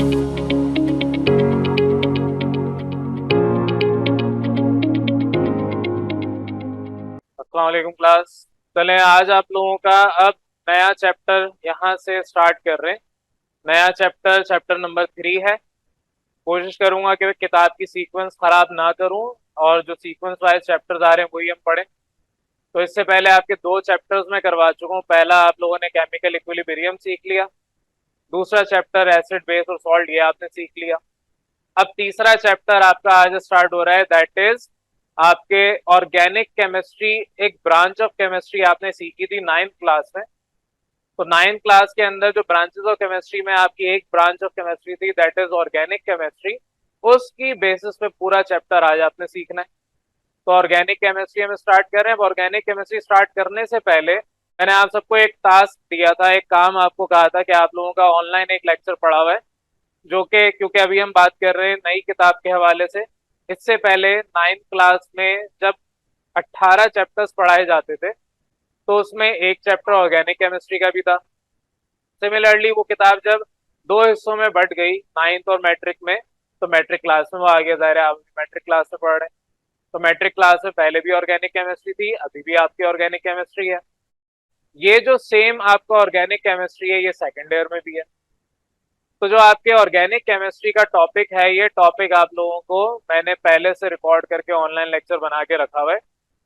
अस्सलाम वालेकुम क्लास। चलें, आज आप लोगों का अब नया चैप्टर यहाँ से स्टार्ट कर रहे हैं। नया चैप्टर चैप्टर नंबर 3 है। कोशिश करूंगा कि किताब की सीक्वेंस खराब ना करूं और जो सीक्वेंस वाइज चैप्टर्स आ रहे हैं वही हम पढ़ें। तो इससे पहले आपके दो चैप्टर्स मैं करवा चुका हूँ। पहला आप लोगों ने केमिकल इक्विलिब्रियम सीख लिया, दूसरा चैप्टर एसिड बेस और सॉल्ट ये आपने सीख लिया। अब तीसरा चैप्टर आपका आज स्टार्ट हो रहा है, दैट इज आपके ऑर्गेनिक केमिस्ट्री। एक ब्रांच ऑफ केमिस्ट्री आपने सीखी थी 9th क्लास में। तो 9th क्लास के अंदर जो ब्रांचेस ऑफ केमिस्ट्री में आपकी एक ब्रांच ऑफ केमिस्ट्री थी, दैट इज ऑर्गेनिक केमिस्ट्री। उसकी बेसिस पे पूरा चैप्टर आज आपने सीखना है। तो ऑर्गेनिक केमिस्ट्री हम स्टार्ट कर रहे हैं। ऑर्गेनिक केमिस्ट्री स्टार्ट करने से पहले मैंने आप सबको एक टास्क दिया था, एक काम आपको कहा था कि आप लोगों का ऑनलाइन एक लेक्चर पड़ा हुआ है, जो कि क्योंकि अभी हम बात कर रहे हैं नई किताब के हवाले से। इससे पहले 9th क्लास में जब 18 चैप्टर्स पढ़ाए जाते थे तो उसमें एक चैप्टर ऑर्गेनिक केमिस्ट्री का भी था। सिमिलरली वो किताब जब दो हिस्सों में बट गई, 9th और मैट्रिक में, तो मैट्रिक क्लास में वो आगे ज़ाहिर है आप मैट्रिक क्लास में पढ़ रहे हैं। तो मैट्रिक क्लास में पहले भी ऑर्गेनिक केमिस्ट्री थी, अभी भी आपकी ऑर्गेनिक केमिस्ट्री है। ये जो सेम आपका ऑर्गेनिक केमिस्ट्री है ये सेकेंड ईयर में भी है। तो जो आपके ऑर्गेनिक केमिस्ट्री का टॉपिक है, ये टॉपिक आप लोगों को मैंने पहले से रिकॉर्ड करके ऑनलाइन लेक्चर बना के रखा हुआ है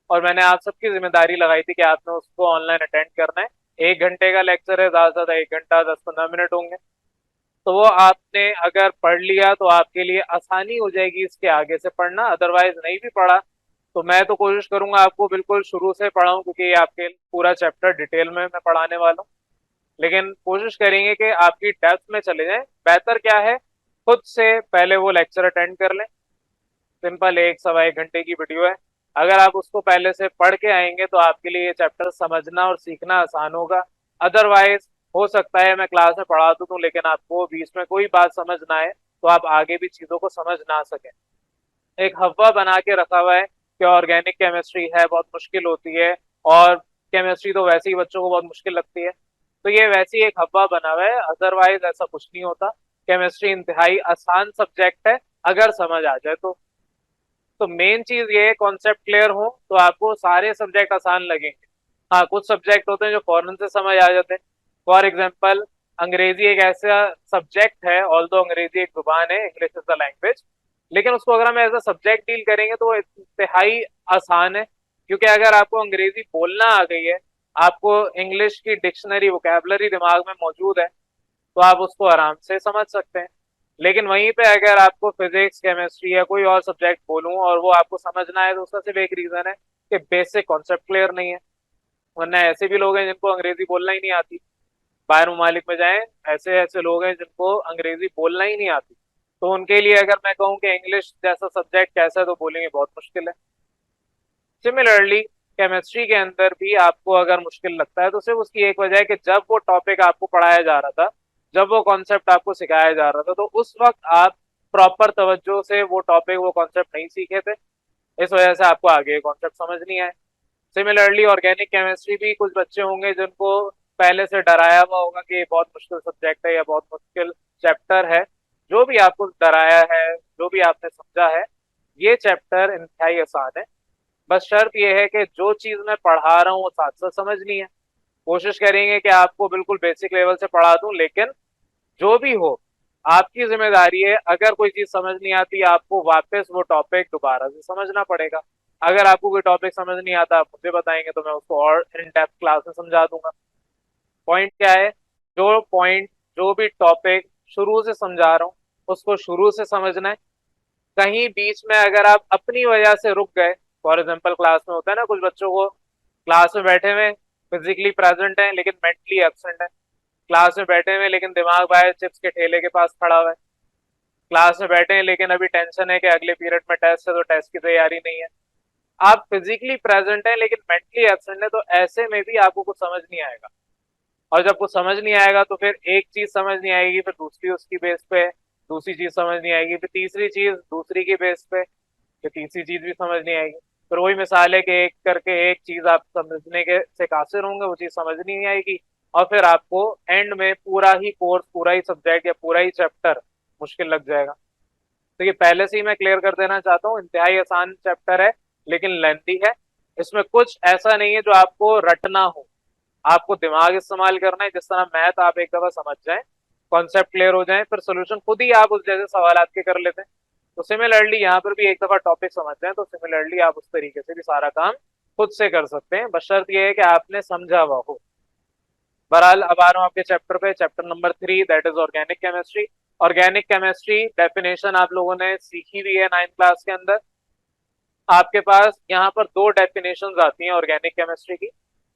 और मैंने आप सबकी जिम्मेदारी लगाई थी कि आपने उसको ऑनलाइन अटेंड करना है। 1 घंटे का लेक्चर है, ज्यादा से ज्यादा 1 घंटा 10-15 मिनट होंगे। तो वो आपने अगर पढ़ लिया तो आपके लिए आसानी हो जाएगी इसके आगे से पढ़ना। अदरवाइज नहीं भी पढ़ा तो मैं तो कोशिश करूंगा आपको बिल्कुल शुरू से पढ़ाऊं, क्योंकि ये आपके पूरा चैप्टर डिटेल में मैं पढ़ाने वाला हूँ। लेकिन कोशिश करेंगे कि आपकी डेप्थ में चले जाएं। बेहतर क्या है, खुद से पहले वो लेक्चर अटेंड कर लें। सिंपल 1 सवा 1 घंटे की वीडियो है। अगर आप उसको पहले से पढ़ के आएंगे तो आपके लिए ये चैप्टर समझना और सीखना आसान होगा। अदरवाइज हो सकता है मैं क्लास में पढ़ा दूं लेकिन आपको बीच में कोई बात समझ ना आए तो आप आगे भी चीजों को समझ ना सकें। एक हवा बना के रखा हुआ है कि ऑर्गेनिक केमिस्ट्री है बहुत मुश्किल होती है, और केमिस्ट्री तो वैसे ही बच्चों को बहुत मुश्किल लगती है। तो ये वैसी एक हवा बना हुआ है, अदरवाइज ऐसा कुछ नहीं होता। केमिस्ट्री इंतहाई आसान सब्जेक्ट है अगर समझ आ जाए तो मेन चीज ये है कॉन्सेप्ट क्लियर हो तो आपको सारे सब्जेक्ट आसान लगेंगे। हाँ, कुछ सब्जेक्ट होते हैं जो फौरन से समझ आ जाते हैं। फॉर एग्जाम्पल, अंग्रेजी एक ऐसा सब्जेक्ट है, ऑल्दो अंग्रेजी एक जुबान है, इंग्लिश इज द लैंग्वेज, लेकिन उसको अगर हम एज अ सब्जेक्ट डील करेंगे तो वो इंतहाई आसान है। क्योंकि अगर आपको अंग्रेजी बोलना आ गई है, आपको इंग्लिश की डिक्शनरी वोकैबलरी दिमाग में मौजूद है, तो आप उसको आराम से समझ सकते हैं। लेकिन वहीं पे अगर आपको फिजिक्स केमिस्ट्री या कोई और सब्जेक्ट बोलूं और वो आपको समझना है तो उसका सिर्फ एक रीजन है कि बेसिक कॉन्सेप्ट क्लियर नहीं है। वरना ऐसे भी लोग हैं जिनको अंग्रेजी बोलना ही नहीं आती। बाहर ममालिक में जाएं, ऐसे ऐसे लोग हैं जिनको अंग्रेजी बोलना ही नहीं आती। तो उनके लिए अगर मैं कहूँ कि इंग्लिश जैसा सब्जेक्ट कैसा है तो बोलेंगे बहुत मुश्किल है। सिमिलरली केमिस्ट्री के अंदर भी आपको अगर मुश्किल लगता है तो सिर्फ उसकी एक वजह है कि जब वो टॉपिक आपको पढ़ाया जा रहा था, जब वो कॉन्सेप्ट आपको सिखाया जा रहा था, तो उस वक्त आप प्रॉपर तवज्जो से वो टॉपिक वो कॉन्सेप्ट नहीं सीखे थे। इस वजह से आपको आगे कॉन्सेप्ट समझ नहीं आए। सिमिलरली ऑर्गेनिक केमिस्ट्री भी कुछ बच्चे होंगे जिनको पहले से डराया हुआ होगा कि ये बहुत मुश्किल सब्जेक्ट है या बहुत मुश्किल चैप्टर है। जो भी आपको डराया है, जो भी आपने समझा है, ये चैप्टर इंतहाई आसान है। बस शर्त यह है कि जो चीज मैं पढ़ा रहा हूँ वो साथ साथ समझनी है। कोशिश करेंगे कि आपको बिल्कुल बेसिक लेवल से पढ़ा दूं, लेकिन जो भी हो आपकी जिम्मेदारी है। अगर कोई चीज समझ नहीं आती आपको वापस वो टॉपिक दोबारा से समझना पड़ेगा। अगर आपको कोई टॉपिक समझ नहीं आता आप मुझे बताएंगे तो मैं उसको और इन डेप्थ क्लास में समझा दूंगा। पॉइंट क्या है, जो भी टॉपिक शुरू से समझा रहा हूँ उसको शुरू से समझना है। कहीं बीच में अगर आप अपनी वजह से रुक गए, फॉर एग्जाम्पल क्लास में होता है ना कुछ बच्चों को, क्लास में बैठे हुए फिजिकली प्रेजेंट है लेकिन मेंटली एब्सेंट है। क्लास में बैठे हुए लेकिन दिमाग बाहर चिप्स के ठेले के पास खड़ा हुआ है। क्लास में बैठे हैं लेकिन अभी टेंशन है कि अगले पीरियड में टेस्ट है तो टेस्ट की तैयारी नहीं है। आप फिजिकली प्रेजेंट है लेकिन मेंटली एब्सेंट है, तो ऐसे में भी आपको कुछ समझ नहीं आएगा। और जब कुछ समझ नहीं आएगा तो फिर एक चीज समझ नहीं आएगी, फिर दूसरी उसकी बेस पे, दूसरी चीज समझ नहीं आएगी, फिर तीसरी चीज दूसरी की बेस पे, फिर तीसरी चीज भी समझ नहीं आएगी। फिर वही मिसाल है कि एक करके एक चीज आप समझने के से कासिर होंगे, वो चीज समझ नहीं आएगी, और फिर आपको एंड में पूरा ही कोर्स, पूरा ही सब्जेक्ट या पूरा ही चैप्टर मुश्किल लग जाएगा। तो ये पहले से ही मैं क्लियर कर देना चाहता हूँ, इंतहाई आसान चैप्टर है लेकिन लेंथी है। इसमें कुछ ऐसा नहीं है जो आपको रटना हो, आपको दिमाग इस्तेमाल करना है। जिस तरह मैथ आप एक दफा समझ जाए, कॉन्सेप्ट क्लियर हो जाए, फिर सोल्यूशन खुद ही आप उस जैसे सवाल के कर लेते हैं। तो सिमिलरली यहाँ पर भी एक दफा टॉपिक समझ जाए तो सिमिलरली आप उस तरीके से भी सारा काम खुद से कर सकते हैं, बशर्त ये है कि आपने समझा हुआ हो। बहरहाल अब आ रहा हूँ आपके चैप्टर पे, chapter number 3, that is organic chemistry. Organic chemistry definition आप लोगों ने सीखी हुई है 9th क्लास के अंदर। आपके पास यहाँ पर दो डेफिनेशन आती हैं ऑर्गेनिक केमिस्ट्री की।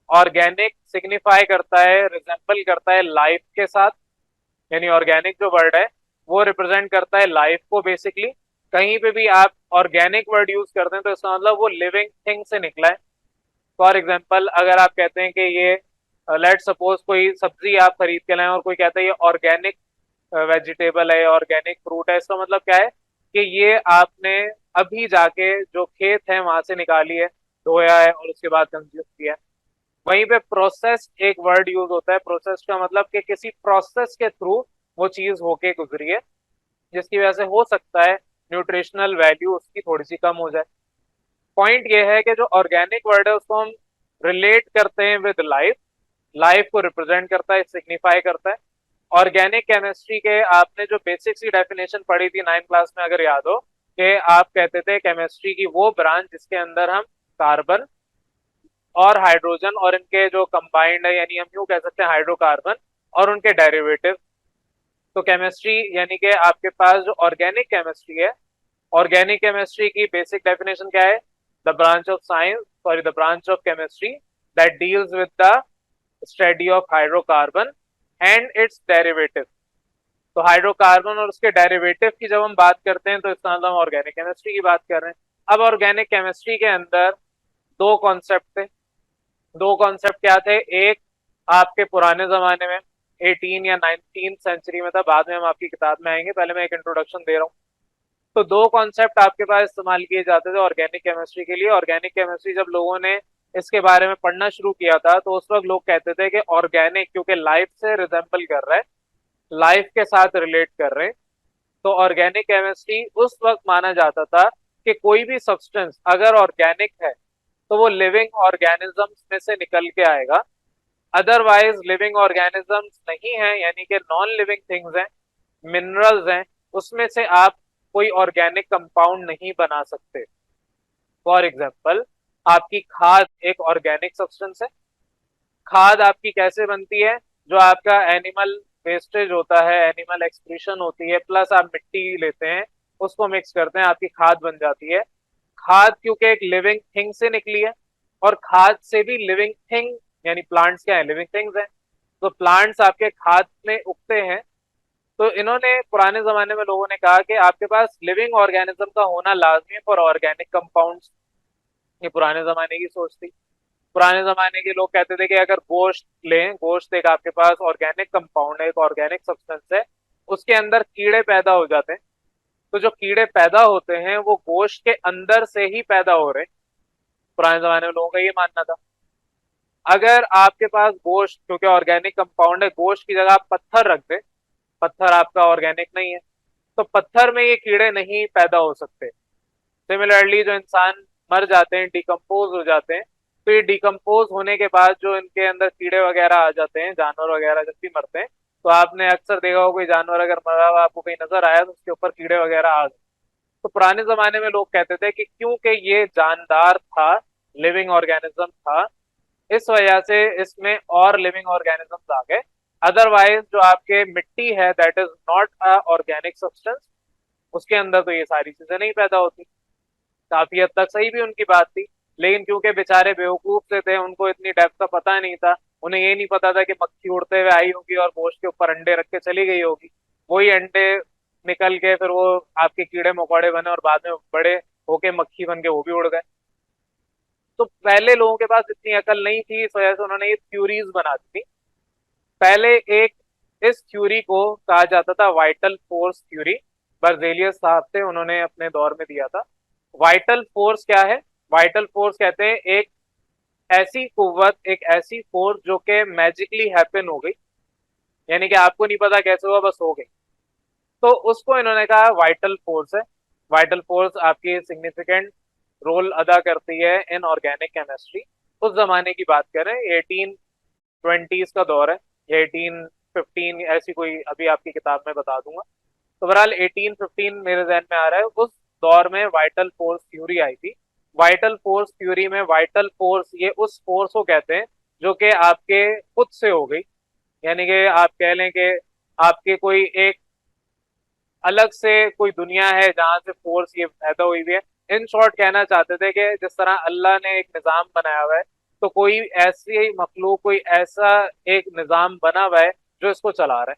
ऑर्गेनिक सिग्निफाई करता है, रिजेंबल करता है लाइफ के साथ, यानी ऑर्गेनिक जो वर्ड है वो रिप्रेजेंट करता है लाइफ को बेसिकली। कहीं पे भी आप ऑर्गेनिक वर्ड यूज करते हैं तो इसका मतलब वो लिविंग थिंग से निकला है। फॉर एग्जाम्पल अगर आप कहते हैं कि ये लेट सपोज कोई सब्जी आप खरीद के लाए और कोई कहता है ये ऑर्गेनिक वेजिटेबल है, ऑर्गेनिक फ्रूट है, इसका मतलब क्या है कि ये आपने अभी जाके जो खेत है वहां से निकाली है, धोया है और उसके बाद कंज्यूम किया है। वहीं पे प्रोसेस एक वर्ड यूज होता है। प्रोसेस का मतलब कि किसी प्रोसेस के थ्रू वो चीज होके गुजरी है, जिसकी वजह से हो सकता है न्यूट्रिशनल वैल्यू उसकी थोड़ी सी कम हो जाए। पॉइंट ये है कि जो ऑर्गेनिक वर्ड है उसको हम रिलेट करते हैं विद लाइफ, लाइफ को रिप्रेजेंट करता है, सिग्निफाई करता है। ऑर्गेनिक केमिस्ट्री के आपने जो बेसिक सी डेफिनेशन पढ़ी थी 9th क्लास में अगर याद हो, कि आप कहते थे केमिस्ट्री की वो ब्रांच जिसके अंदर हम कार्बन और हाइड्रोजन और इनके जो कंबाइंड है, यानी हम यूं कह सकते हैं हाइड्रोकार्बन और उनके डेरिवेटिव। तो केमिस्ट्री यानी कि आपके पास जो ऑर्गेनिक केमिस्ट्री है, ऑर्गेनिक केमिस्ट्री की बेसिक डेफिनेशन क्या है? The branch of science, sorry the branch of chemistry that deals with the study of hydrocarbon and it's derivative. तो हाइड्रोकार्बन और उसके डेरिवेटिव की जब हम बात करते हैं तो इसका मतलब हम ऑर्गेनिक केमिस्ट्री की बात कर रहे हैं। अब ऑर्गेनिक केमिस्ट्री के अंदर दो कॉन्सेप्ट थे। दो कॉन्सेप्ट क्या थे? एक आपके पुराने जमाने में 18 या 19th सेंचुरी में था, बाद में हम आपकी किताब में आएंगे, पहले मैं एक इंट्रोडक्शन दे रहा हूँ। तो दो कॉन्सेप्ट आपके पास इस्तेमाल किए जाते थे ऑर्गेनिक केमिस्ट्री के लिए। ऑर्गेनिक केमिस्ट्री जब लोगों ने इसके बारे में पढ़ना शुरू किया था तो उस वक्त लोग कहते थे कि ऑर्गेनिक क्योंकि लाइफ से रिजेंबल कर रहा है, लाइफ के साथ रिलेट कर रहे हैं, तो ऑर्गेनिक केमिस्ट्री उस वक्त माना जाता था कि कोई भी सब्सटेंस अगर ऑर्गेनिक है तो वो लिविंग ऑर्गेनिजम्स में से निकल के आएगा। अदरवाइज लिविंग ऑर्गेनिजम्स नहीं है, यानी कि नॉन लिविंग थिंग्स हैं, मिनरल्स हैं, उसमें से आप कोई ऑर्गेनिक कंपाउंड नहीं बना सकते। फॉर एग्जाम्पल आपकी खाद एक ऑर्गेनिक सब्सटेंस है। खाद आपकी कैसे बनती है? जो आपका एनिमल वेस्टेज होता है, एनिमल एक्सक्रीशन होती है, प्लस आप मिट्टी लेते हैं उसको मिक्स करते हैं, आपकी खाद बन जाती है। खाद क्योंकि एक लिविंग थिंग से निकली है, और खाद से भी लिविंग थिंग यानी प्लांट्स क्या है? लिविंग थिंग्स हैं। तो प्लांट्स आपके खाद में उगते हैं। तो इन्होंने पुराने जमाने में लोगों ने कहा कि आपके पास लिविंग ऑर्गेनिज्म का होना लाजमी है फॉर ऑर्गेनिक कंपाउंड्स। ये पुराने जमाने की सोच थी। पुराने जमाने के लोग कहते थे कि अगर गोश्त लें, गोश्त एक आपके पास ऑर्गेनिक कंपाउंड है, एक ऑर्गेनिक सब्सटेंस है, उसके अंदर कीड़े पैदा हो जाते हैं। तो जो कीड़े पैदा होते हैं वो गोश्त के अंदर से ही पैदा हो रहे हैं। पुराने जमाने में लोगों का ये मानना था। अगर आपके पास गोश्त क्योंकि ऑर्गेनिक कंपाउंड है, गोश्त की जगह आप पत्थर रख दें, पत्थर आपका ऑर्गेनिक नहीं है, तो पत्थर में ये कीड़े नहीं पैदा हो सकते। सिमिलरली जो इंसान मर जाते हैं, डिकम्पोज हो जाते हैं, तो ये डिकम्पोज होने के बाद जो इनके अंदर कीड़े वगैरह आ जाते हैं, जानवर वगैरह जब भी मरते हैं, तो आपने अक्सर देखा होगा कोई जानवर अगर मरा हुआ आपको कहीं नजर आया तो उसके ऊपर कीड़े वगैरह आ गए। तो पुराने जमाने में लोग कहते थे कि क्योंकि ये जानदार था, लिविंग ऑर्गेनिज्म था, इस वजह से इसमें और लिविंग ऑर्गेनिजम्स आ गए। अदरवाइज जो आपके मिट्टी है that is not a organic substance, उसके अंदर तो ये सारी चीजें नहीं पैदा होती। काफी हद तक सही भी उनकी बात थी, लेकिन क्योंकि बेचारे बेवकूफ से थे, उनको इतनी डेप्थ का पता नहीं था, उन्हें ये नहीं पता था कि मक्खी उड़ते हुए आई होगी और गोश्त के ऊपर अंडे रख के चली गई होगी, वही अंडे निकल के फिर वो आपके कीड़े मकोड़े बने और बाद में बड़े होके मक्खी बन के वो भी उड़ गए। तो पहले लोगों के पास इतनी अकल नहीं थी, इस वजह से उन्होंने ये थ्योरीज बना दी थी। पहले एक इस थ्योरी को कहा जाता था वाइटल फोर्स थ्योरी। बर्जेलियस साहब थे, उन्होंने अपने दौर में दिया था। वाइटल फोर्स क्या है? वाइटल फोर्स कहते हैं एक ऐसी कुव्वत, एक ऐसी फोर्स जो कि मैजिकली हैपन हो गई, यानी कि आपको नहीं पता कैसे हुआ, बस हो गई। तो उसको इन्होंने कहा वाइटल फोर्स है। वाइटल फोर्स आपकी सिग्निफिकेंट रोल अदा करती है इन ऑर्गेनिक केमिस्ट्री। उस जमाने की बात करें, 1820s का दौर है, या 1815, ऐसी कोई अभी आपकी किताब में बता दूंगा। तो बहरहाल 1815 मेरे जहन में आ रहा है, उस दौर में वाइटल फोर्स थ्योरी आई थी। वाइटल फोर्स थ्योरी में वाइटल फोर्स, ये उस फोर्स को कहते हैं जो कि आपके खुद से हो गई, यानी कि आप कह लें कि आपके कोई एक अलग से कोई दुनिया है जहां से फोर्स ये पैदा हुई हुई है। इन शॉर्ट कहना चाहते थे कि जिस तरह अल्लाह ने एक निज़ाम बनाया हुआ है, तो कोई ऐसी मखलूक, कोई ऐसा एक निज़ाम बना हुआ है जो इसको चला रहा है।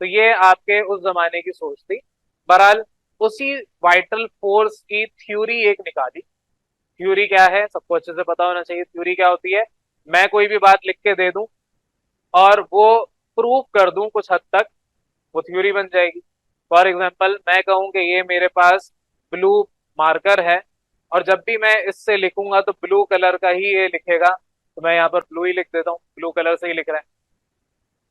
तो ये आपके उस जमाने की सोच थी। बहरहाल उसी वाइटल फोर्स की थ्योरी एक निकाली। थ्योरी क्या है सबको अच्छे से पता होना चाहिए। थ्योरी क्या होती है? मैं कोई भी बात लिख के दे दूं और वो प्रूव कर दूं कुछ हद तक, वो थ्योरी बन जाएगी। फॉर एग्जाम्पल, मैं कहूं कि ये मेरे पास ब्लू मार्कर है, और जब भी मैं इससे लिखूंगा तो ब्लू कलर का ही ये लिखेगा, तो मैं यहाँ पर ब्लू ही लिख देता हूँ, ब्लू कलर से ही लिख रहा है।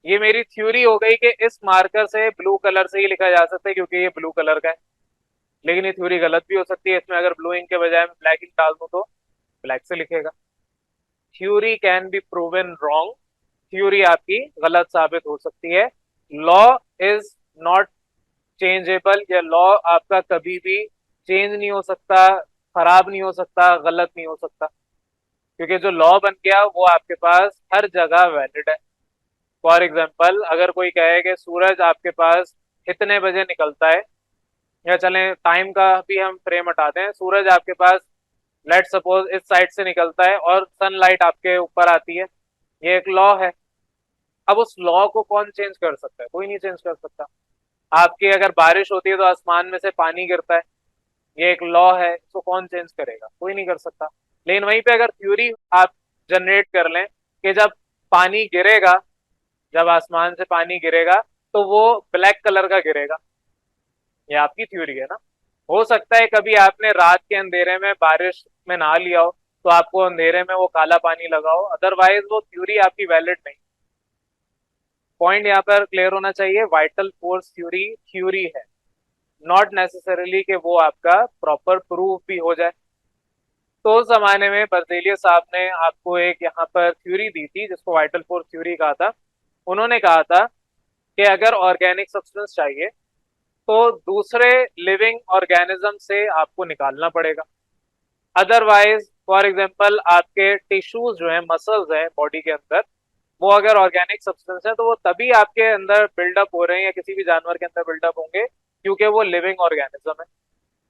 ये मेरी थ्योरी हो गई कि इस मार्कर से ब्लू कलर से ही लिखा जा सकता है क्योंकि ये ब्लू कलर का है। लेकिन ये थ्योरी गलत भी हो सकती है, इसमें अगर ब्लू इंक के बजाय मैं ब्लैक इंक डाल दूं तो ब्लैक से लिखेगा। Theory can be proven wrong, theory आपकी गलत साबित हो सकती है। लॉ इज नॉट चेंजेबल, या लॉ आपका कभी भी चेंज नहीं हो सकता, खराब नहीं हो सकता, गलत नहीं हो सकता, क्योंकि जो लॉ बन गया वो आपके पास हर जगह वैलिड है। फॉर एग्जाम्पल, अगर कोई कहे कि सूरज आपके पास इतने बजे निकलता है, या चलें टाइम का भी हम फ्रेम हटाते हैं, सूरज आपके पास लेट सपोज इस साइड से निकलता है और सनलाइट आपके ऊपर आती है, ये एक लॉ है। अब उस लॉ को कौन चेंज कर सकता है? कोई नहीं चेंज कर सकता। आपकी अगर बारिश होती है तो आसमान में से पानी गिरता है, ये एक लॉ है, इसको कौन चेंज करेगा? कोई नहीं कर सकता। लेकिन वहीं पे अगर थ्योरी आप जनरेट कर लें कि जब पानी गिरेगा, जब आसमान से पानी गिरेगा तो वो ब्लैक कलर का गिरेगा, ये आपकी थ्योरी है ना। हो सकता है कभी आपने रात के अंधेरे में बारिश में नहा लिया हो तो आपको अंधेरे में वो काला पानी लगा हो, अदरवाइज वो थ्योरी आपकी वैलिड नहीं। पॉइंट यहाँ पर क्लियर होना चाहिए, वाइटल फोर्स थ्योरी थ्योरी है, नॉट नेसेसरीली कि वो आपका प्रॉपर प्रूफ भी हो जाए। तो उस जमाने में बर्जेलियस साहब ने आपको एक यहाँ पर थ्योरी दी थी जिसको वाइटल फोर्स थ्योरी कहा था। उन्होंने कहा था कि अगर ऑर्गेनिक सब्सटेंस चाहिए तो दूसरे लिविंग ऑर्गेनिज्म से आपको निकालना पड़ेगा। अदरवाइज फॉर एग्जांपल आपके टिश्यूज जो है, मसल्स हैं बॉडी के अंदर, वो अगर ऑर्गेनिक सब्सटेंस है तो वो तभी आपके अंदर बिल्डअप हो रहे हैं या किसी भी जानवर के अंदर बिल्डअप होंगे क्योंकि वो लिविंग ऑर्गेनिज्म है।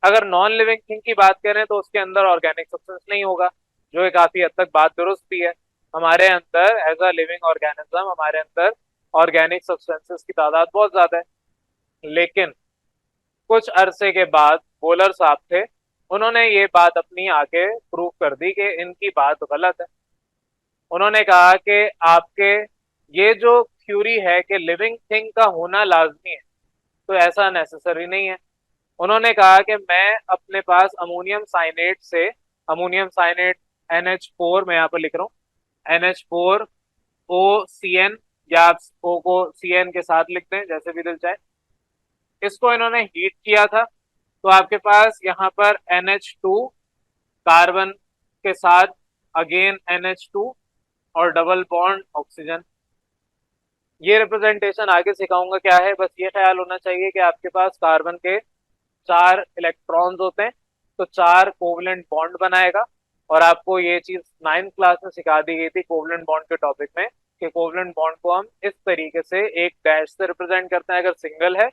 अगर नॉन लिविंग थिंग की बात करें तो उसके अंदर ऑर्गेनिक सब्सटेंस नहीं होगा, जो काफी हद तक बात दुरुस्त भी है। हमारे अंदर एज अ लिविंग ऑर्गेनिज्म हमारे अंदर ऑर्गेनिक सब्सटेंसेस की तादाद बहुत ज्यादा है। लेकिन कुछ अरसे के बाद बोलर साहब थे, उन्होंने ये बात अपनी आके प्रूव कर दी कि इनकी बात गलत है। उन्होंने कहा कि आपके ये जो थ्योरी है कि लिविंग थिंग का होना लाजमी है, तो ऐसा नेसेसरी नहीं है। उन्होंने कहा कि मैं अपने पास अमोनियम साइनेट से, अमोनियम साइनेट NH4 मैं यहाँ पर लिख रहा हूँ, NH4OCN, या आप O को CN के साथ लिख दें जैसे भी दिल चाहे। इसको इन्होंने हीट किया था, तो आपके पास यहाँ पर NH2 कार्बन के साथ अगेन NH2 और डबल बॉन्ड ऑक्सीजन। ये रिप्रेजेंटेशन आगे सिखाऊंगा क्या है, बस ये ख्याल होना चाहिए कि आपके पास कार्बन के 4 इलेक्ट्रॉन्स होते हैं, तो 4 कोवलेंट बॉन्ड बनाएगा। और आपको ये चीज 9th क्लास में सिखा दी गई थी कोवलेंट बॉन्ड के टॉपिक में, कि कोवलेंट बॉन्ड को हम इस तरीके से एक डैश से रिप्रेजेंट करते हैं अगर सिंगल है,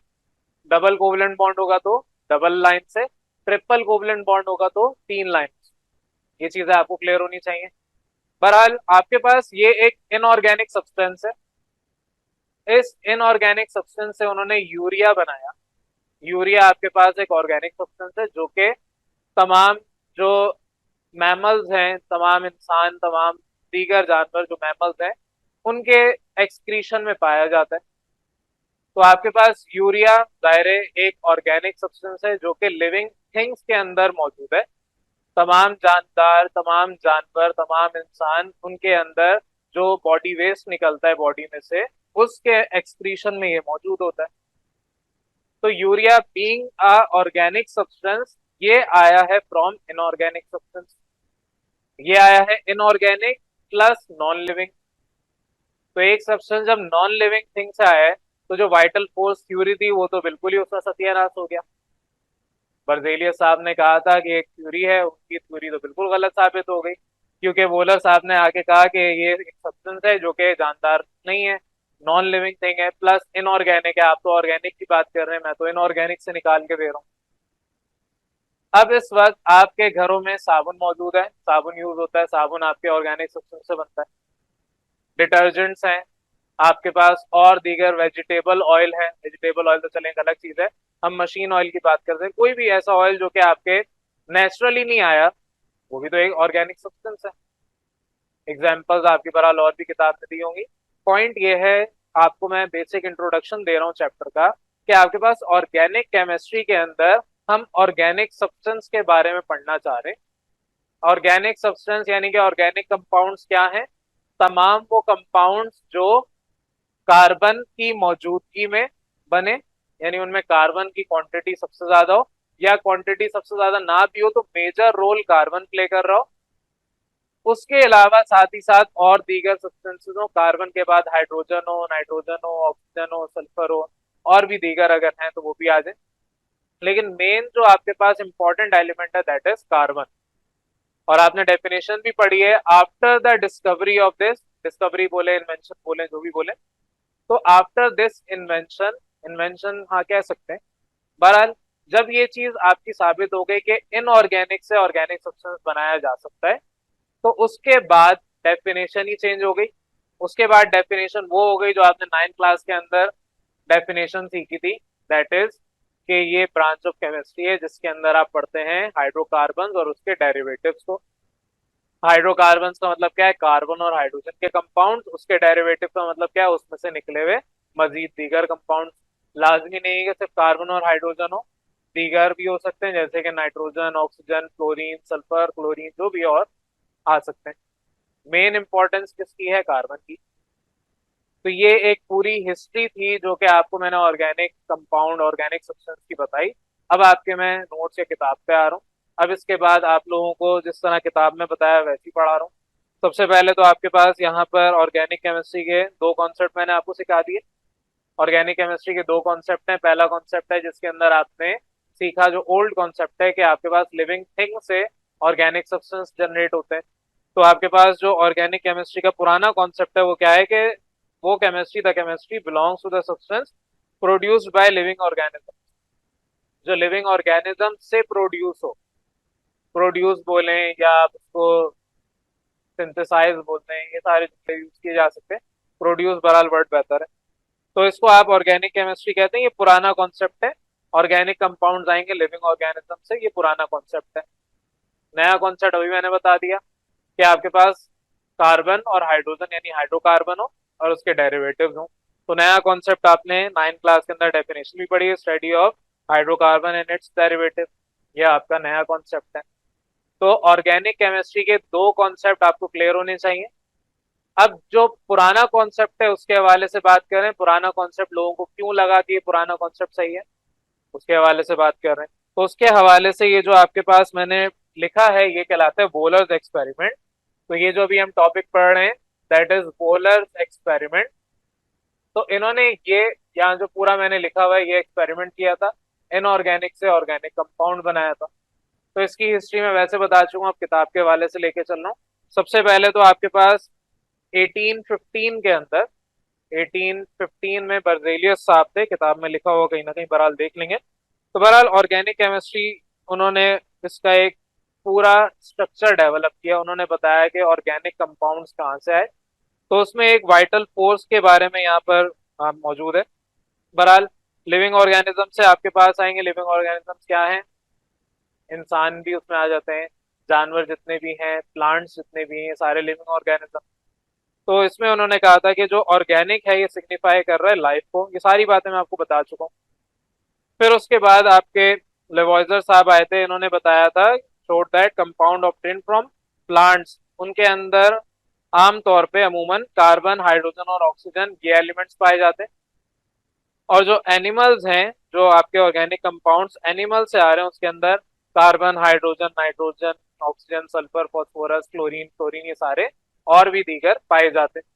डबल कोवलेंट बॉन्ड होगा तो डबल लाइन से, ट्रिपल कोवलेंट बॉन्ड होगा तो 3 लाइन। ये चीजें आपको क्लियर होनी चाहिए। बहरहाल आपके पास ये एक इनऑर्गेनिक सब्सटेंस है, इस इनऑर्गेनिक सब्सटेंस से उन्होंने यूरिया बनाया। यूरिया आपके पास एक ऑर्गेनिक सब्सटेंस है जो कि तमाम जो मैमल्स हैं, तमाम इंसान, तमाम दीगर जानवर जो मैमल्स हैं, उनके एक्सक्रीशन में पाया जाता है। तो आपके पास यूरिया दायरे एक ऑर्गेनिक सब्सटेंस है जो कि लिविंग थिंग्स के अंदर मौजूद है। तमाम जानदार, तमाम जानवर, तमाम इंसान, उनके अंदर जो बॉडी वेस्ट निकलता है बॉडी में से, उसके एक्सक्रीशन में ये मौजूद होता है। तो urea being a organic substance, ये आया है फ्रॉम इनऑर्गेनिक सब्सटेंस, ये आया है इनऑर्गेनिक प्लस नॉन लिविंग। तो एक सब्सटेंस जब नॉन लिविंग थिंग से आया है, तो जो वाइटल फोर्स थ्योरी थी वो तो बिल्कुल ही उसका सत्यानाश हो गया। बर्जेलियस साहब ने कहा था कि एक थ्योरी है, उनकी थ्योरी तो बिल्कुल गलत साबित हो गई, क्योंकि वोलर साहब ने आके कहा कि ये एक सब्सटेंस है जो कि जानदार नहीं है, नॉन लिविंग थिंग है, प्लस इनऑर्गेनिक है। आप तो ऑर्गेनिक की बात कर रहे हैं, मैं तो इनऑर्गेनिक से निकाल के दे रहा हूँ। अब इस वक्त आपके घरों में साबुन मौजूद है, साबुन यूज होता है, साबुन आपके ऑर्गेनिक सब्सटेंस से बनता है। डिटर्जेंट्स हैं आपके पास, और दीगर वेजिटेबल ऑयल है, वेजिटेबल ऑयल तो चलें एक अलग चीज है, हम मशीन ऑयल की बात करते हैं। कोई भी ऐसा ऑयल जो कि आपके नेचुरली नहीं आया, वो भी तो एक ऑर्गेनिक सब्सटेंस है। एग्जाम्पल्स आपकी बहरहाल और भी किताब में दी होंगी। पॉइंट ये है, आपको मैं बेसिक इंट्रोडक्शन दे रहा हूँ चैप्टर का, कि आपके पास ऑर्गेनिक केमिस्ट्री के अंदर हम ऑर्गेनिक सब्सटेंस के बारे में पढ़ना चाह रहे हैं। ऑर्गेनिक सब्सटेंस यानी कि ऑर्गेनिक कंपाउंड्स क्या हैं? तमाम वो कंपाउंड्स जो कार्बन की मौजूदगी में बने, यानी उनमें कार्बन की क्वांटिटी सबसे ज्यादा हो, या क्वांटिटी सबसे ज्यादा ना भी हो तो मेजर रोल कार्बन प्ले कर रहा हो। उसके अलावा साथ ही साथ और दीगर सब्सटेंसेस हो, कार्बन के बाद हाइड्रोजन हो, नाइट्रोजन हो, ऑक्सीजन हो, सल्फर हो, और भी दीगर अगर हैं तो वो भी आ जाए। लेकिन मेन जो आपके पास इंपॉर्टेंट एलिमेंट है दैट इज कार्बन। और आपने डेफिनेशन भी पढ़ी है, after the discovery of this, discovery बोले इन्वेंशन बोले जो भी बोले, तो आफ्टर दिस इन्वेंशन, इन्वेंशन हाँ कह सकते हैं। बहरहाल जब ये चीज आपकी साबित हो गई कि इनऑर्गेनिक से ऑर्गेनिक सब्सटेंस बनाया जा सकता है, तो उसके बाद डेफिनेशन ही चेंज हो गई। उसके बाद डेफिनेशन वो हो गई जो आपने 9th क्लास के अंदर डेफिनेशन सीखी थी, दैट इज कि ये ब्रांच ऑफ केमिस्ट्री है जिसके अंदर आप पढ़ते हैं हाइड्रोकार्बन और उसके डेरिवेटिव्स को। हाइड्रोकार्बन का मतलब क्या है? कार्बन और हाइड्रोजन के कंपाउंड। उसके डेरिवेटिव का मतलब क्या है? उसमें से निकले हुए मजीद दीगर कंपाउंड। लाजमी नहीं है कि सिर्फ कार्बन और हाइड्रोजन हो, दीगर भी हो सकते हैं, जैसे कि nitrogen, oxygen, chlorine, sulphur, chlorine, जो भी और आ सकते हैं। मेन इंपॉर्टेंस किसकी है? कार्बन की। तो ये एक पूरी हिस्ट्री थी जो कि आपको मैंने ऑर्गेनिक कंपाउंड, ऑर्गेनिक सब्सटेंस की बताई। अब आपके मैं नोट्स या किताब पे आ रहा हूँ। अब इसके बाद आप लोगों को जिस तरह किताब में बताया वैसे ही पढ़ा रहा हूँ। सबसे पहले तो आपके पास यहाँ पर ऑर्गेनिक केमिस्ट्री के दो कॉन्सेप्ट मैंने आपको सिखा दिए। ऑर्गेनिक केमिस्ट्री के दो कॉन्सेप्ट हैं। पहला कॉन्सेप्ट है जिसके अंदर आपने सीखा, जो ओल्ड कॉन्सेप्ट है कि आपके पास लिविंग थिंग से ऑर्गेनिक सब्सटेंस जनरेट होते हैं। तो आपके पास जो ऑर्गेनिक केमिस्ट्री का पुराना कॉन्सेप्ट है वो क्या है कि वो chemistry, the chemistry belongs to the substance produced by living organism, जो लिविंग ऑर्गेनिज्म से प्रोड्यूस हो। प्रोड्यूस बोले या आप उसको सिंथेसाइज बोलते हैं, ये सारे यूज किए जा सकते हैं। प्रोड्यूस बहरहाल वर्ड बेहतर है। तो इसको आप ऑर्गेनिक केमिस्ट्री कहते हैं, ये पुराना कॉन्सेप्ट है। ऑर्गेनिक कंपाउंड्स आएंगे लिविंग ऑर्गेनिज्म से, ये पुराना कॉन्सेप्ट है। नया कॉन्सेप्ट अभी मैंने बता दिया कि आपके पास कार्बन और हाइड्रोजन यानी हाइड्रोकार्बन हो और उसके डेरिवेटिव्स हो। तो नया कॉन्सेप्ट आपने 9th क्लास के अंदर डेफिनेशन भी पढ़ी है, study of hydrocarbon and it's derivative, ये आपका नया कॉन्सेप्ट है। तो ऑर्गेनिक केमिस्ट्री के दो कॉन्सेप्ट आपको क्लियर होने चाहिए। अब जो पुराना कॉन्सेप्ट है उसके हवाले से बात करें, पुराना कॉन्सेप्ट लोगों को क्यों लगा कि ये पुराना कॉन्सेप्ट सही है, उसके हवाले से बात कर रहे हैं। तो उसके हवाले से ये जो आपके पास मैंने लिखा है ये कहलाता है वोलर्स एक्सपेरिमेंट। तो ये जो अभी हम टॉपिक पढ़ रहे हैं दैट इज वोलर्स एक्सपेरिमेंट। तो इन्होंने ये यहाँ जो पूरा मैंने लिखा हुआ है ये एक्सपेरिमेंट किया था, इनऑर्गेनिक से ऑर्गेनिक कंपाउंड बनाया था। तो इसकी हिस्ट्री में वैसे बता चुका हूँ, अब किताब के हवाले से लेके चल रहा हूँ। सबसे पहले तो आपके पास 1815 के अंदर, 1815 में बर्जेलियस साहब थे, किताब में लिखा हुआ कहीं ना कहीं, बहरहाल देख लेंगे। तो बहरहाल ऑर्गेनिक केमिस्ट्री, उन्होंने इसका एक पूरा स्ट्रक्चर डेवलप किया। उन्होंने बताया कि ऑर्गेनिक कंपाउंड्स कहाँ से आए, तो उसमें एक वाइटल फोर्स के बारे में यहाँ पर मौजूद है। बहरहाल लिविंग ऑर्गेनिज्म से आपके पास आएंगे। लिविंग ऑर्गेनिजम्स क्या हैं? इंसान भी उसमें आ जाते हैं, जानवर जितने भी हैं, प्लांट्स जितने भी हैं, सारे लिविंग ऑर्गेनिज्म। तो इसमें उन्होंने कहा था कि जो ऑर्गेनिक है ये सिग्निफाई कर रहा है लाइफ को। ये सारी बातें मैं आपको बता चुका हूँ। फिर उसके बाद आपके लेवॉइजर साहब आए थे, इन्होंने बताया था, showed that compound obtain from plants, उनके अंदर आमतौर पे अमूमन कार्बन, हाइड्रोजन और ऑक्सीजन ये एलिमेंट्स पाए जाते हैं। और जो एनिमल्स हैं जो आपके ऑर्गेनिक कंपाउंड्स एनिमल से आ रहे हैं उसके अंदर carbon, hydrogen, nitrogen, oxygen, sulphur, phosphorus, chlorine, fluorine, ये सारे और भी दीगर पाए जाते हैं।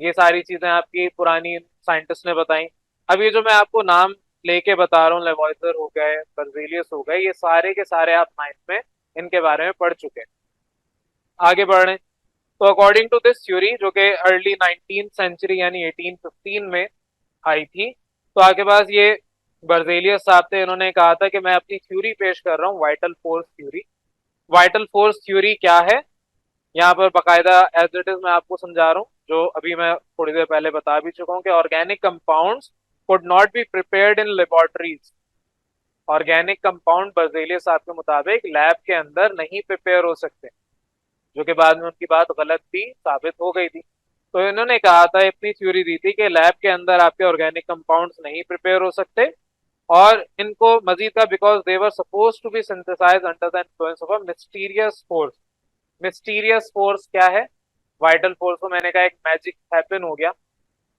ये सारी चीजें आपकी पुरानी साइंटिस्ट ने बताई। अब ये जो मैं आपको नाम लेके बता रहा हूँ, लेवॉइजर हो गए, बर्जेलियस हो गए, ये सारे के सारे आप नाइन्थ में इनके बारे में पढ़ चुके हैं। आगे बढ़ रहे हैं। तो अकॉर्डिंग टू दिस थ्योरी, जो कि अर्ली 19th सेंचुरी यानी 1815 में आई थी, तो आपके पास ये बर्जेलियस साहब थे। इन्होंने कहा था कि मैं अपनी थ्योरी पेश कर रहा हूँ, vital force theory. Vital force theory क्या है, यहाँ पर बकायदा एज इट इज मैं आपको समझा रहा हूँ, जो अभी मैं थोड़ी देर पहले बता भी चुका हूँ कि organic compounds could not be prepared in laboratories. Organic compound Berzelius साहब के मुताबिक लैब के अंदर नहीं प्रिपेयर हो सकते, जो कि बाद में उनकी बात गलत भी साबित हो गई थी। तो इन्होंने कहा था, अपनी थ्योरी दी थी कि लैब के अंदर आपके ऑर्गेनिक कंपाउंड्स नहीं प्रिपेयर हो सकते, और इनको मजीद का because they were suppose to be synthesise under the influence of a mysterious force. Mysterious force क्या है? वाइटल फोर्स को मैंने कहा एक मैजिक हैपन हो गया,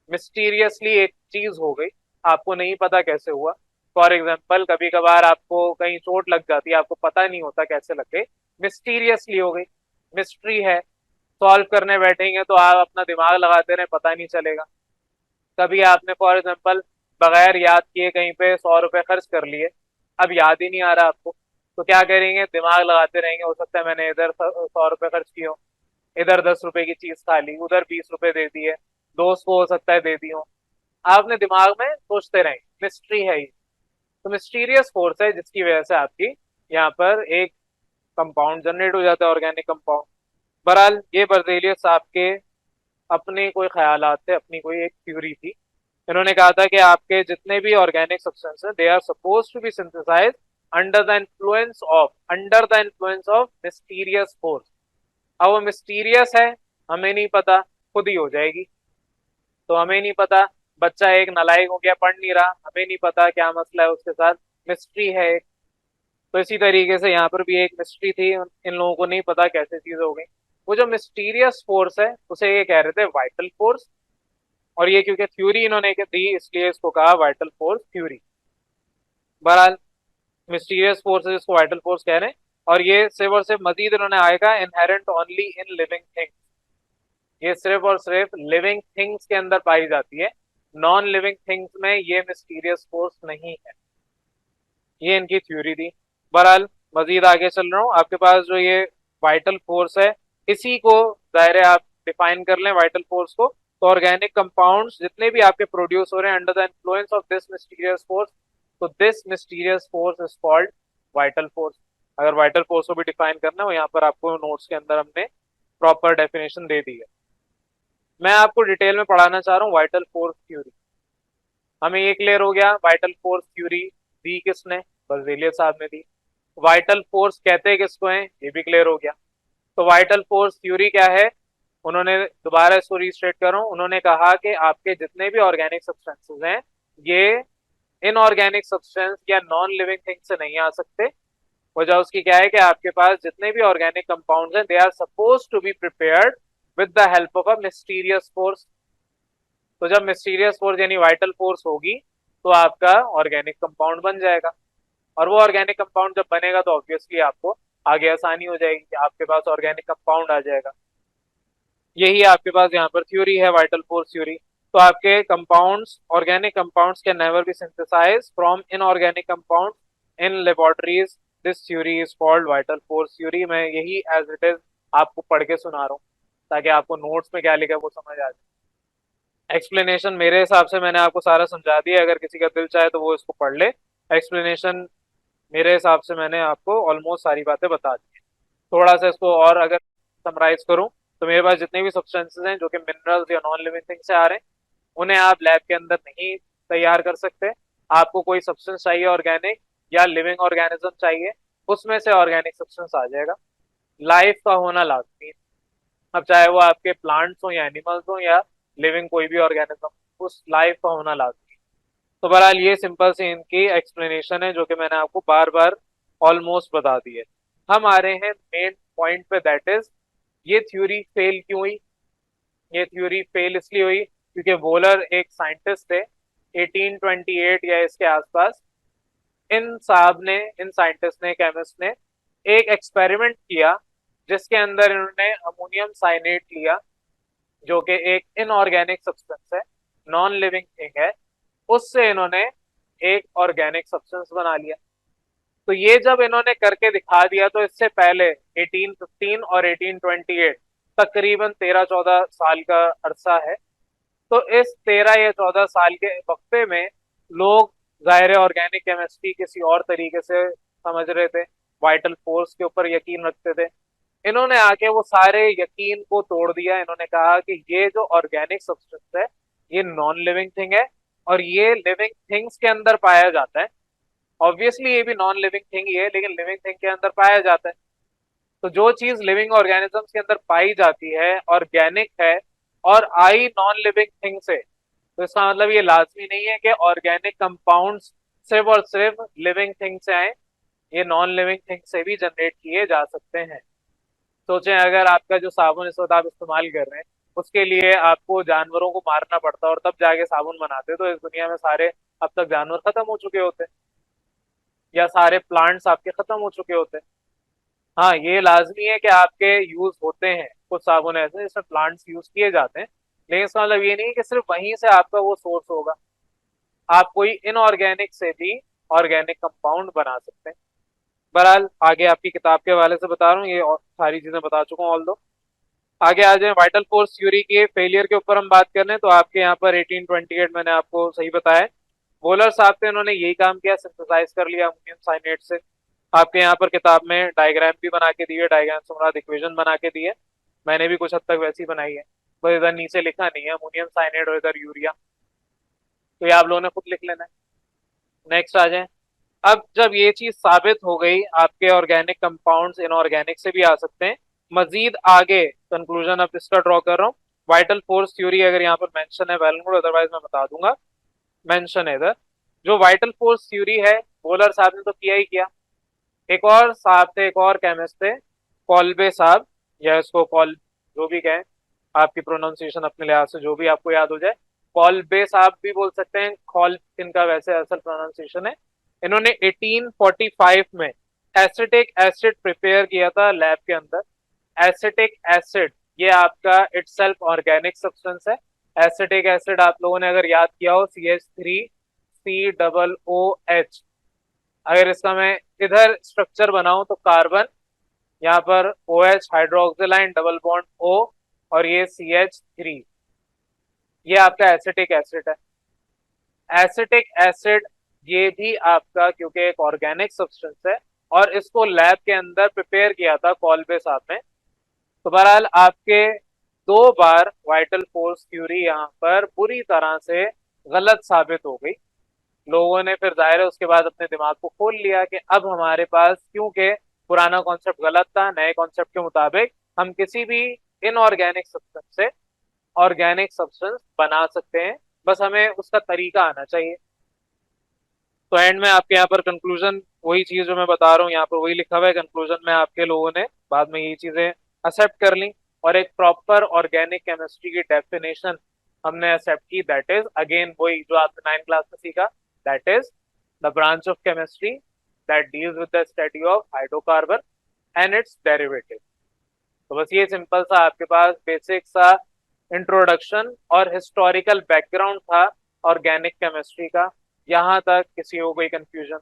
मिस्टीरियसली एक चीज हो गई, आपको नहीं पता कैसे हुआ। फॉर एग्जाम्पल, कभी कभार आपको कहीं चोट लग जाती है, आपको पता नहीं होता कैसे लग गई, मिस्टीरियसली हो गई, मिस्ट्री है। सॉल्व करने बैठेंगे तो आप अपना दिमाग लगाते रहे, पता नहीं चलेगा। कभी आपने फॉर एग्जाम्पल बगैर याद किए कहीं पे 100 रुपए खर्च कर लिए, अब याद ही नहीं आ रहा आपको, तो क्या करेंगे? दिमाग लगाते रहेंगे, हो सकता है मैंने इधर 100 रुपए खर्च किए हो, इधर 10 रुपए की चीज खा ली, उधर 20 रुपए दे दिए, दोस्त को हो सकता है दे दी हो। आप अपने दिमाग में सोचते रहेंगे, मिस्ट्री है ये। तो मिस्टीरियस फोर्स है जिसकी वजह से आपकी यहाँ पर एक कंपाउंड जनरेट हो जाता है, ऑर्गेनिक कंपाउंड। बहरहाल ये बर्जेलियस साहब के अपने कोई ख्यालात थे, अपनी कोई एक थ्योरी थी। इन्होंने कहा था कि आपके जितने भी ऑर्गेनिक सब्सटेंस हैं, they are suppose to be synthesise under the influence of mysterious force. अब वो मिस्टीरियस है, हमें नहीं पता, खुद ही हो जाएगी। तो हमें नहीं पता, बच्चा एक नालायक हो गया, पढ़ नहीं रहा, हमें नहीं पता क्या मसला है उसके साथ, मिस्ट्री है एक। तो इसी तरीके से यहाँ पर भी एक मिस्ट्री थी, इन लोगों को नहीं पता कैसे चीज हो गई। वो जो मिस्टीरियस फोर्स है उसे ये कह रहे थे वाइटल फोर्स, और ये क्योंकि थ्योरी इन्होंने दी इसलिए इसको कहा वाइटल फोर्स थ्योरी। बहरहाल मिस्टीरियस फोर्स है जिसको वाइटल फोर्स कह रहे हैं, और ये सिर्फ और सिर्फ मजीद इन्होंने आएगा inherent only in living things. ये सिर्फ और सिर्फ लिविंग थिंग्स के अंदर पाई जाती है, नॉन लिविंग थिंग्स में ये मिस्टीरियस फोर्स नहीं है। ये इनकी थ्योरी थी। बहरहाल मजीद आगे चल रहा हूँ, आपके पास जो ये वाइटल फोर्स है, इसी को दायरे आप डिफाइन कर लें वाइटल फोर्स को। तो ऑर्गेनिक कंपाउंड्स जितने भी आपके प्रोड्यूस हो रहे हैं under the influence of this mysterious force, तो this mysterious force is called vital force. अगर वाइटल फोर्स को भी डिफाइन करना हो, यहाँ पर आपको नोट्स के अंदर हमने प्रॉपर डेफिनेशन दे दी है। मैं आपको डिटेल में पढ़ाना चाह रहा हूँ वाइटल फोर्स थ्योरी। हमें ये क्लियर हो गया वाइटल फोर्स थ्योरी दी किसने? बर्जेलियस साहब ने दी। वाइटल फोर्स कहते हैं किसको हैं, ये भी क्लियर हो गया। तो वाइटल फोर्स थ्योरी क्या है? उन्होंने, दोबारा इसको रीस्टेट करूं, उन्होंने कहा कि आपके जितने भी ऑर्गेनिक सब्सटेंसेस हैं, ये इनऑर्गेनिक सब्सटेंस या नॉन लिविंग थिंग से नहीं आ सकते। वजह उसकी क्या है कि आपके पास जितने भी ऑर्गेनिक कंपाउंड्स हैं, they are suppose to be prepared with the help of a mysterious force. तो जब मिस्टीरियस फोर्स यानी वाइटल फोर्स होगी, तो आपका ऑर्गेनिक कंपाउंड बन जाएगा, और वो ऑर्गेनिक कंपाउंड जब बनेगा तो ऑब्वियसली आपको आगे आसानी हो जाएगी कि आपके पास ऑर्गेनिक कंपाउंड आ जाएगा। यही आपके पास यहाँ पर थ्योरी है, वाइटल फोर्स थ्योरी। तो आपके compounds, organic compounds can never be synthesised from inorganic compound in laboratories. This theory is called vital force theory. मैं यही एज इट इज आपको पढ़ के सुना रहा हूँ, ताकि आपको नोट्स में क्या लिखा है वो समझ आ जाए। एक्सप्लेनेशन मेरे हिसाब से मैंने आपको सारा समझा दिया, अगर किसी का दिल चाहे तो वो इसको पढ़ ले। एक्सप्लेनेशन मेरे हिसाब से मैंने आपको ऑलमोस्ट सारी बातें बता दी है। थोड़ा सा इसको और अगर समराइज करूं, तो मेरे पास जितने भी सब्सटेंसेस हैं जो कि मिनरल्स या नॉन लिविंग थिंग से आ रहे हैं, उन्हें आप लैब के अंदर नहीं तैयार कर सकते। आपको कोई सब्सटेंस चाहिए ऑर्गेनिक या लिविंग ऑर्गेनिज्म चाहिए, उसमें से ऑर्गेनिक सब्सटेंस आ जाएगा। लाइफ का होना लाजमी है, अब चाहे वो आपके प्लांट्स हो या एनिमल्स हो या लिविंग कोई भी ऑर्गेनिज्म, उस लाइफ का होना लाजमी है। तो बहरहाल ये सिंपल सी इनकी एक्सप्लेनेशन है, जो कि मैंने आपको बार बार ऑलमोस्ट बता दी है। हम आ रहे हैं मेन पॉइंट पे, दैट इज ये थ्योरी फेल क्यों हुई? ये थ्योरी फेल इसलिए हुई क्योंकि वोलर एक साइंटिस्ट थे, 1828 या इसके आसपास इन साइंटिस्ट ने, केमिस्ट ने एक एक्सपेरिमेंट किया जिसके अंदर इन्होंने अमोनियम साइनेट लिया, जो कि एक इनऑर्गेनिक सब्सटेंस है, नॉन लिविंग थिंग है। उससे इन्होंने एक ऑर्गेनिक सब्सटेंस बना लिया। तो ये जब इन्होंने करके दिखा दिया, तो इससे पहले 1815 और 1828 तकरीबन 13-14 साल का अरसा है। तो इस 13 या 14 साल के वक्फे में लोग जाहिर ऑर्गेनिक केमिस्ट्री किसी और तरीके से समझ रहे थे, वाइटल फोर्स के ऊपर यकीन रखते थे। इन्होंने आके वो सारे यकीन को तोड़ दिया। इन्होंने कहा कि ये जो ऑर्गेनिक सब्सटेंस है ये नॉन लिविंग थिंग है और ये लिविंग थिंग्स के अंदर पाया जाता है। ऑब्वियसली ये भी नॉन लिविंग थिंग ही है, लेकिन लिविंग थिंग के अंदर पाया जाता है। तो जो चीज लिविंग ऑर्गेनिजम्स के अंदर पाई जाती है, ऑर्गेनिक है और आई नॉन लिविंग थिंग से, तो इसका मतलब ये लाजमी नहीं है कि ऑर्गेनिक कंपाउंड्स सिर्फ और सिर्फ लिविंग थिंग से आए, ये नॉन लिविंग थिंग से भी जनरेट किए जा सकते हैं। सोचें अगर आपका जो साबुन इस वक्त आप इस्तेमाल कर रहे हैं उसके लिए आपको जानवरों को मारना पड़ता और तब जाके साबुन बनाते, तो इस दुनिया में सारे अब तक जानवर खत्म हो चुके होते या सारे प्लांट्स आपके खत्म हो चुके होते। हाँ, ये लाजमी है कि आपके यूज होते हैं कुछ साबुन ऐसे जिसमें प्लांट्स यूज किए जाते हैं, लेकिन इसका मतलब ये नहीं है कि सिर्फ वहीं से आपका वो सोर्स होगा। आप कोई इनऑर्गेनिक से भी ऑर्गेनिक कंपाउंड बना सकते हैं। बहरहाल आगे आपकी किताब के हवाले से बता रहा हूँ, ये और सारी चीजें बता चुका हूँ ऑल दो। आगे आ जाए, वाइटल फोर्स थ्योरी के फेलियर के ऊपर हम बात कर रहे हैं। तो आपके यहाँ पर 1828 मैंने आपको सही बताया, वोलर साहब थे, इन्होंने यही काम किया, सिंथेसाइज कर लिया अमोनियम साइनेट से। आपके यहाँ पर किताब में डायग्राम भी बना के दी है, डायग्राम से मुराद इक्वेशन बना के दी है, मैंने भी कुछ हद तक वैसी बनाई है, बस इधर नीचे लिखा नहीं है अमोनियम साइनेट और इधर यूरिया, तो ये आप लोगों ने खुद लिख लेना है। नेक्स्ट आ जाए, अब जब ये चीज साबित हो गई आपके ऑर्गेनिक कंपाउंड्स इनऑर्गेनिक से भी आ सकते हैं, मजीद आगे कंक्लूजन अब इसका ड्रॉ कर रहा हूँ। वाइटल फोर्स थ्योरी अगर यहाँ पर मेंशन है वेल गुड, अदरवाइज मैं बता दूंगा, मेंशन है इधर। जो वाइटल फोर्स थ्योरी है बोलर साहब ने तो किया ही किया, एक और साहब थे, एक और केमिस्ट थे, कॉल्बे साहब, या इसको कॉल जो भी कहें, आपकी प्रोनाउंसिएशन अपने लिहाज से जो भी आपको याद हो जाए, कॉल्बे साहब भी बोल सकते हैं, कॉल इनका वैसे असल प्रोनाउंसिएशन है। इन्होंने 1845 में एसिटिक एसिड प्रिपेयर किया था लैब के अंदर। एसिटिक एसिड ये आपका इटसेल्फ ऑर्गेनिक सब्सटेंस है। एसिटिक एसिड आप लोगों ने अगर याद किया हो, CH3COOH, अगर इसका मैं इधर स्ट्रक्चर बनाऊं तो कार्बन, यहाँ पर OH हाइड्रोक्सिलाइन डबल बॉन्ड O और ये CH3, ये आपका एसिटिक एसिड है। एसिटिक एसिड ये भी आपका क्योंकि एक ऑर्गेनिक सब्सटेंस है और इसको लैब के अंदर प्रिपेयर किया था कॉल्बे साहब ने। तो बहरहाल आपके 2 बार वाइटल फोर्स थ्योरी यहाँ पर बुरी तरह से गलत साबित हो गई। लोगों ने फिर जाहिर है उसके बाद अपने दिमाग को खोल लिया कि अब हमारे पास, क्योंकि पुराना कॉन्सेप्ट गलत था, नए कॉन्सेप्ट के मुताबिक हम किसी भी इनऑर्गेनिक सब्सटेंस से ऑर्गेनिक सब्सटेंस बना सकते हैं, बस हमें उसका तरीका आना चाहिए। तो एंड में आपके यहाँ पर कंक्लूजन वही चीज जो मैं बता रहा हूँ यहाँ पर वही लिखा हुआ है कंक्लूजन में, आपके लोगों ने बाद में ये चीजें एक्सेप्ट कर ली और एक प्रॉपर ऑर्गेनिक केमिस्ट्री की डेफिनेशन हमने एक्सेप्ट की, दैट इज अगेन वही जो आपने 9th क्लास में सीखा, that is the branch of chemistry that deals with the study of hydrocarbon and it's derivative. तो बस ये सिंपल सा आपके पास बेसिक सा इंट्रोडक्शन और हिस्टोरिकल बैकग्राउंड था ऑर्गेनिक केमिस्ट्री का। यहाँ तक किसी को कोई कंफ्यूजन?